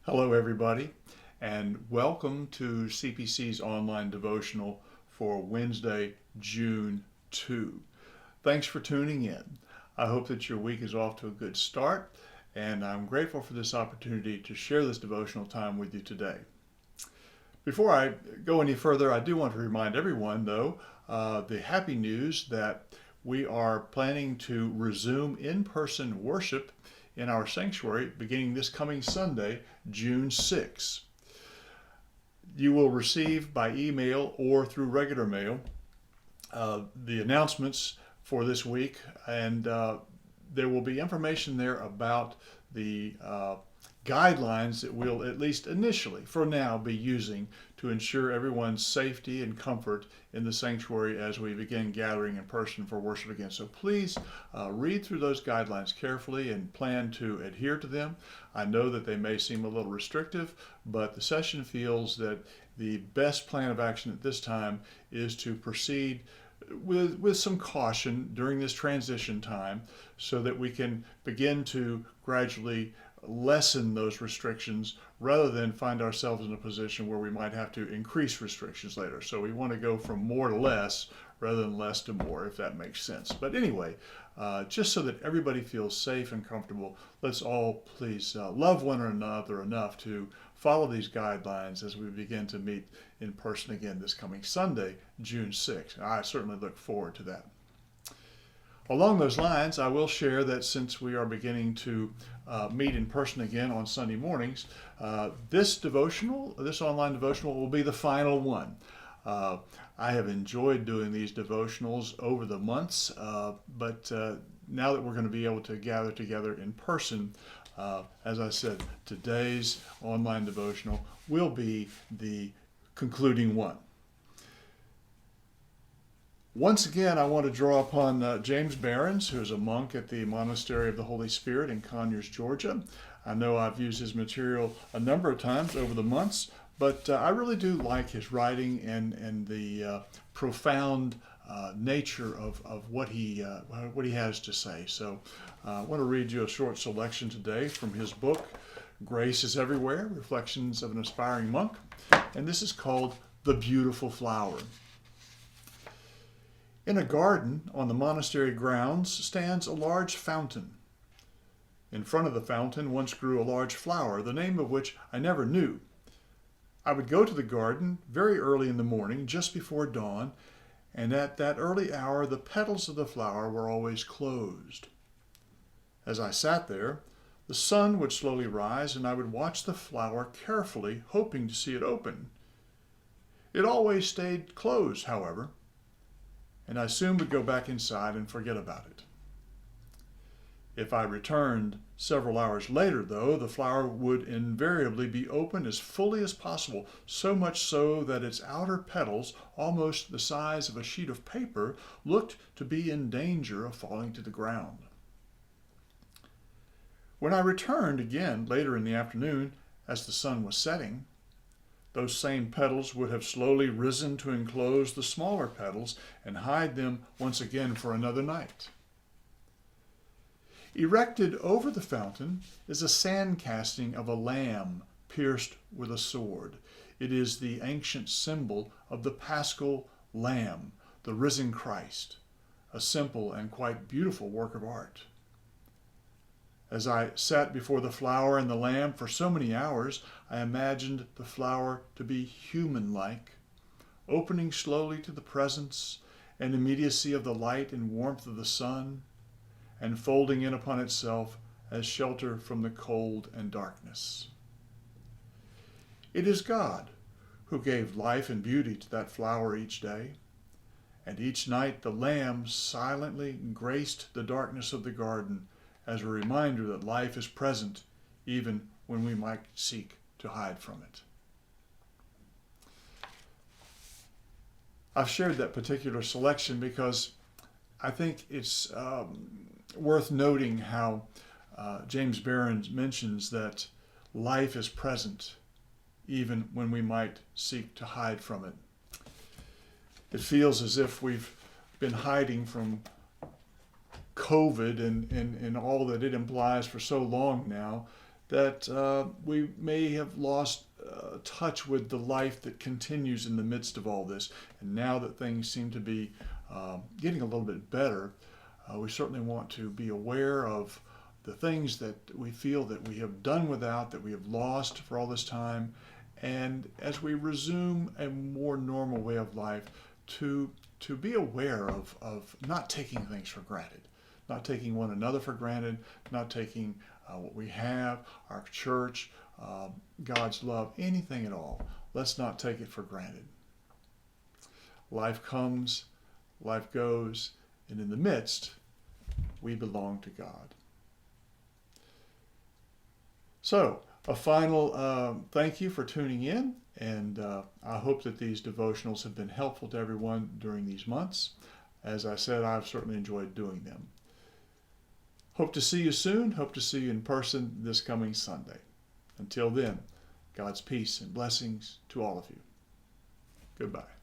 Hello, everybody, and welcome to CPC's online devotional for Wednesday, June 2. Thanks for tuning in. I hope that your week is off to a good start, and I'm grateful for this opportunity to share this devotional time with you today. Before I go any further, I do want to remind everyone, though, the happy news that we are planning to resume in-person worship in our sanctuary beginning this coming Sunday, June 6. You will receive by email or through regular mail the announcements for this week, and there will be information there about the guidelines that we'll, at least initially, for now, be using to ensure everyone's safety and comfort in the sanctuary as we begin gathering in person for worship again. So please read through those guidelines carefully and plan to adhere to them. I know that they may seem a little restrictive, but the session feels that the best plan of action at this time is to proceed with some caution during this transition time so that we can begin to gradually lessen those restrictions rather than find ourselves in a position where we might have to increase restrictions later. So we want to go from more to less rather than less to more, if that makes sense. But anyway, just so that everybody feels safe and comfortable, let's all please love one another enough to follow these guidelines as we begin to meet in person again this coming Sunday, June 6th. I certainly look forward to that. Along those lines, I will share that since we are beginning to meet in person again on Sunday mornings, this online devotional, will be the final one. I have enjoyed doing these devotionals over the months, but now that we're going to be able to gather together in person, as I said, today's online devotional will be the concluding one. Once again, I want to draw upon James Barron's, who is a monk at the Monastery of the Holy Spirit in Conyers, Georgia. I know I've used his material a number of times over the months, but I really do like his writing and the profound nature of what he has to say. So I want to read you a short selection today from his book, Grace is Everywhere, Reflections of an Aspiring Monk, and this is called The Beautiful Flower. In a garden on the monastery grounds stands a large fountain. In front of the fountain once grew a large flower, the name of which I never knew. I would go to the garden very early in the morning, just before dawn, and at that early hour the petals of the flower were always closed. As I sat there, the sun would slowly rise, and I would watch the flower carefully, hoping to see it open. It always stayed closed, however, and I soon would go back inside and forget about it. If I returned several hours later, though, the flower would invariably be open as fully as possible, so much so that its outer petals, almost the size of a sheet of paper, looked to be in danger of falling to the ground. When I returned again later in the afternoon, as the sun was setting, those same petals would have slowly risen to enclose the smaller petals and hide them once again for another night. Erected over the fountain is a sand casting of a lamb pierced with a sword. It is the ancient symbol of the Paschal Lamb, the risen Christ, a simple and quite beautiful work of art. As I sat before the flower and the lamb for so many hours, I imagined the flower to be human-like, opening slowly to the presence and immediacy of the light and warmth of the sun, and folding in upon itself as shelter from the cold and darkness. It is God who gave life and beauty to that flower each day, and each night the lamb silently graced the darkness of the garden as a reminder that life is present even when we might seek to hide from it. I've shared that particular selection because I think it's worth noting how James Barron mentions that life is present even when we might seek to hide from it. It feels as if we've been hiding from COVID and all that it implies for so long now that we may have lost touch with the life that continues in the midst of all this. And now that things seem to be getting a little bit better, we certainly want to be aware of the things that we feel that we have done without, that we have lost for all this time. And as we resume a more normal way of life, to be aware of not taking things for granted, not taking one another for granted, not taking what we have, our church, God's love, anything at all. Let's not take it for granted. Life comes, life goes, and in the midst, we belong to God. So, a final thank you for tuning in, and I hope that these devotionals have been helpful to everyone during these months. As I said, I've certainly enjoyed doing them. Hope to see you soon. Hope to see you in person this coming Sunday. Until then, God's peace and blessings to all of you. Goodbye.